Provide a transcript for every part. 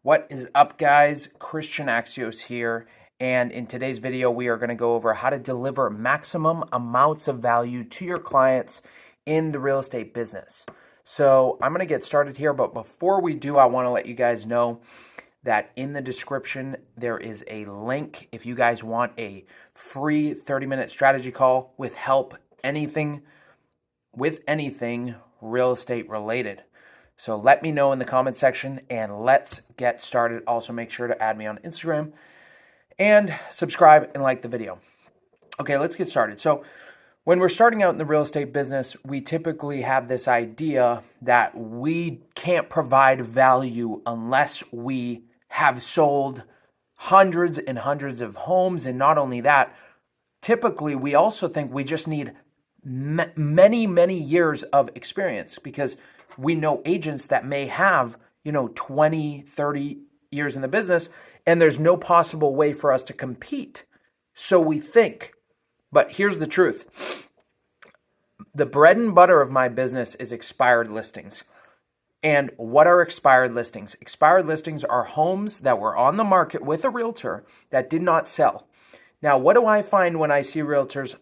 What is up, guys? Christian Axios here, and in today's video we are going to go over how to deliver maximum amounts of value to your clients in the real estate business. So I'm going to get started here, but before we do, I want to let you guys know that in the description there is a link if you guys want a free 30-minute strategy call with help anything real estate related. So let me know in the comment section and let's get started. Also, make sure to add me on Instagram and subscribe and like the video. Okay, let's get started. So when we're starting out in the real estate business, we typically have this idea that we can't provide value unless we have sold hundreds and hundreds of homes. And not only that, typically we also think we just need many years of experience, because we know agents that may have 20, 30 years in the business, and there's no possible way for us to compete. So we think, but here's the truth. The bread and butter of my business is expired listings. And what are expired listings? Expired listings are homes that were on the market with a realtor that did not sell. Now, what do I find when I see realtors?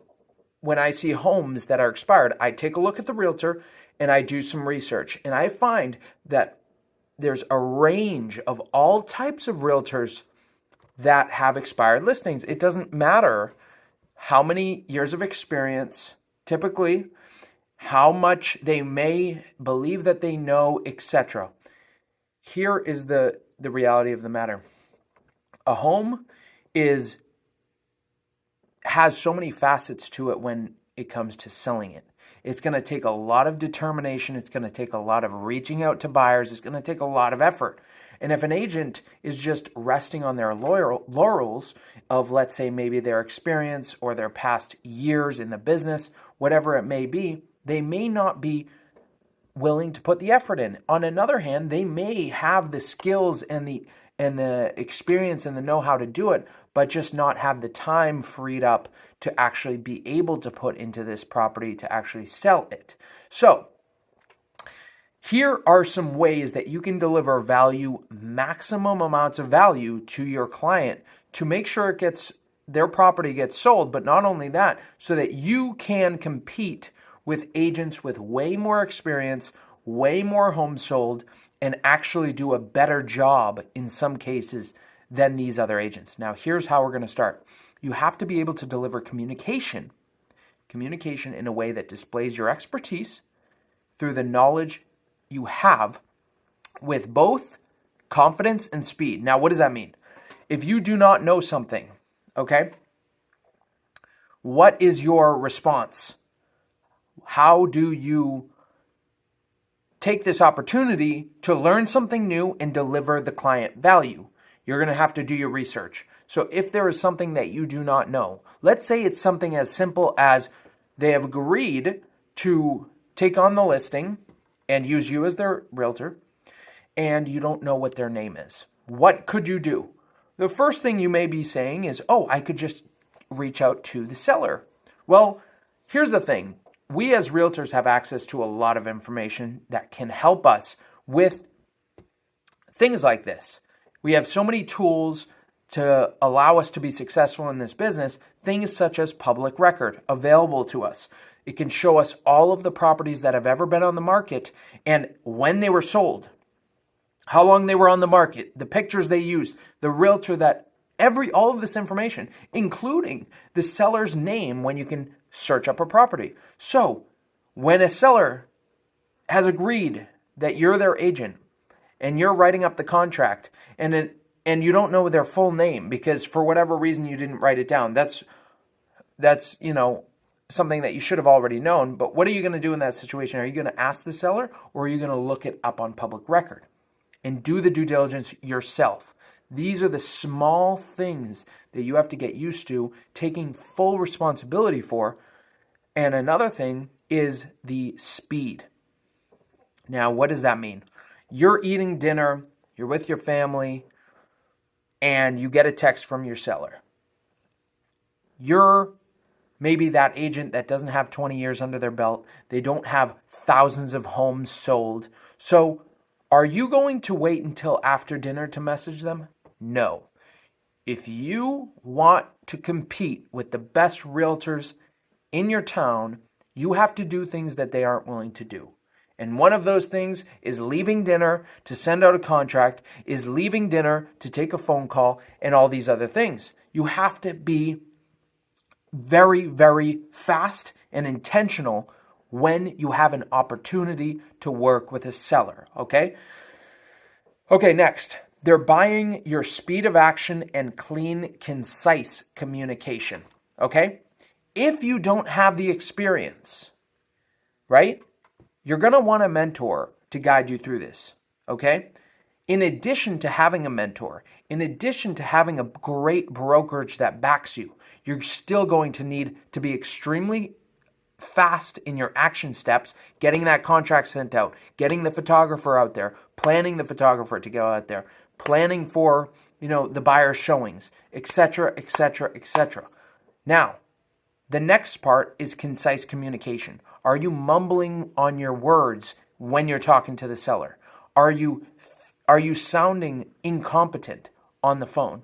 When I see homes that are expired, I take a look at the realtor and I do some research. And I find that there's a range of all types of realtors that have expired listings. It doesn't matter how many years of experience, typically, how much they may believe that they know, etc. Here is the reality of the matter. A home has so many facets to it when it comes to selling it. It's going to take a lot of determination. It's going to take a lot of reaching out to buyers. It's going to take a lot of effort. And if an agent is just resting on their laurels of, let's say, maybe their experience or their past years in the business, whatever it may be, they may not be willing to put the effort in. On another hand, they may have the skills and the experience and the know-how to do it, but just not have the time freed up to actually be able to put into this property to actually sell it. So here are some ways that you can deliver value, maximum amounts of value to your client to make sure their property gets sold, but not only that, so that you can compete with agents with way more experience, way more homes sold, and actually do a better job in some cases than these other agents. Now, here's how we're going to start. You have to be able to deliver communication in a way that displays your expertise through the knowledge you have with both confidence and speed. Now, what does that mean? If you do not know something, okay, what is your response? How do you take this opportunity to learn something new and deliver the client value? You're going to have to do your research. So if there is something that you do not know, let's say it's something as simple as they have agreed to take on the listing and use you as their realtor, and you don't know what their name is. What could you do? The first thing you may be saying is, oh, I could just reach out to the seller. Well, here's the thing. We as realtors have access to a lot of information that can help us with things like this. We have so many tools to allow us to be successful in this business, things such as public record available to us. It can show us all of the properties that have ever been on the market and when they were sold, how long they were on the market, the pictures they used, the realtor all of this information, including the seller's name when you can search up a property. So when a seller has agreed that you're their agent and you're writing up the contract and you don't know their full name because for whatever reason you didn't write it down, that's something that you should have already known. But what are you going to do in that situation? Are you going to ask the seller, or are you going to look it up on public record and do the due diligence yourself? These are the small things that you have to get used to taking full responsibility for. And another thing is the speed. Now, what does that mean? You're eating dinner, you're with your family, and you get a text from your seller. You're maybe that agent that doesn't have 20 years under their belt. They don't have thousands of homes sold. So Are you going to wait until after dinner to message them? No. If you want to compete with the best realtors in your town, you have to do things that they aren't willing to do. And one of those things is leaving dinner to send out a contract, is leaving dinner to take a phone call, and all these other things. You have to be very, very fast and intentional when you have an opportunity to work with a seller, okay? Okay, next. They're buying your speed of action and clean, concise communication, okay? If you don't have the experience, right, you're going to want a mentor to guide you through this, okay? In addition to having a mentor, in addition to having a great brokerage that backs you, you're still going to need to be extremely fast in your action steps, getting that contract sent out, getting the photographer out there, planning the photographer to go out there, planning for, the buyer showings, etc., etc., etc. Now, the next part is concise communication. Are you mumbling on your words when you're talking to the seller? Are you sounding incompetent on the phone?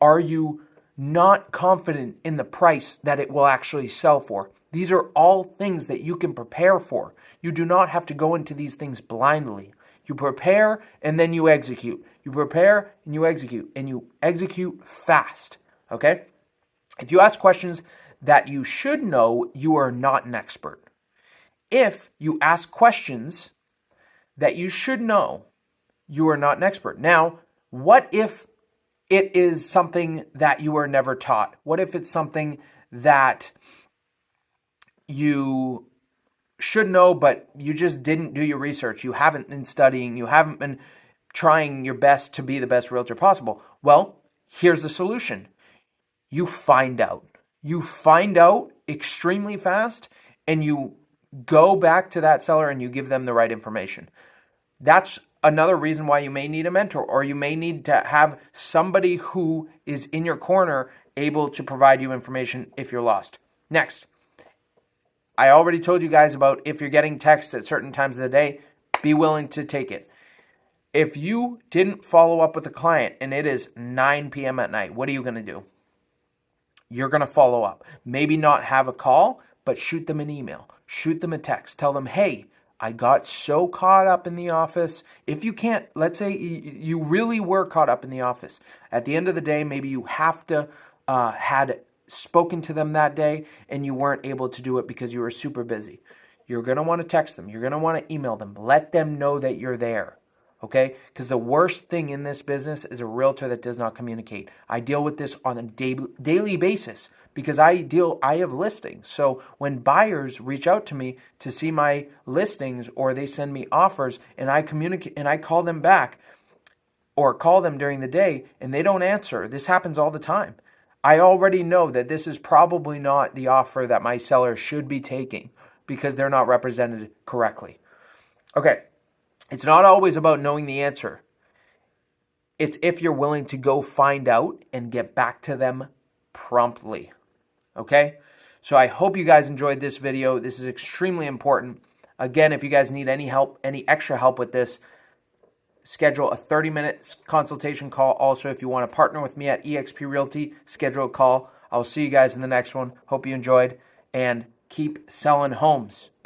Are you not confident in the price that it will actually sell for? These are all things that you can prepare for. You do not have to go into these things blindly. You prepare and then you execute. You prepare and you execute fast, okay? If you ask questions that you should know, you are not an expert. If you ask questions that you should know, you are not an expert. Now, what if it is something that you were never taught? What if it's something that you should know, but you just didn't do your research? You haven't been studying. You haven't been trying your best to be the best realtor possible. Well, here's the solution. You find out. You find out extremely fast, and you go back to that seller and you give them the right information. That's another reason why you may need a mentor, or you may need to have somebody who is in your corner able to provide you information if you're lost. Next, I already told you guys about if you're getting texts at certain times of the day, be willing to take it. If you didn't follow up with a client and it is 9 p.m. at night, what are you going to do? You're going to follow up. Maybe not have a call, but shoot them an email. Shoot them a text. Tell them, hey, I got so caught up in the office. If you can't, let's say you really were caught up in the office. At the end of the day, maybe you have to had spoken to them that day and you weren't able to do it because you were super busy. You're going to want to text them. You're going to want to email them. Let them know that you're there. Okay? Because the worst thing in this business is a realtor that does not communicate. I deal with this on a daily basis because I have listings. So when buyers reach out to me to see my listings or they send me offers and I communicate and I call them back or call them during the day and they don't answer, this happens all the time. I already know that this is probably not the offer that my seller should be taking because they're not represented correctly. Okay. It's not always about knowing the answer. It's if you're willing to go find out and get back to them promptly. Okay? So I hope you guys enjoyed this video. This is extremely important. Again, if you guys need any help, any extra help with this, schedule a 30-minute consultation call. Also, if you want to partner with me at eXp Realty, schedule a call. I'll see you guys in the next one. Hope you enjoyed and keep selling homes.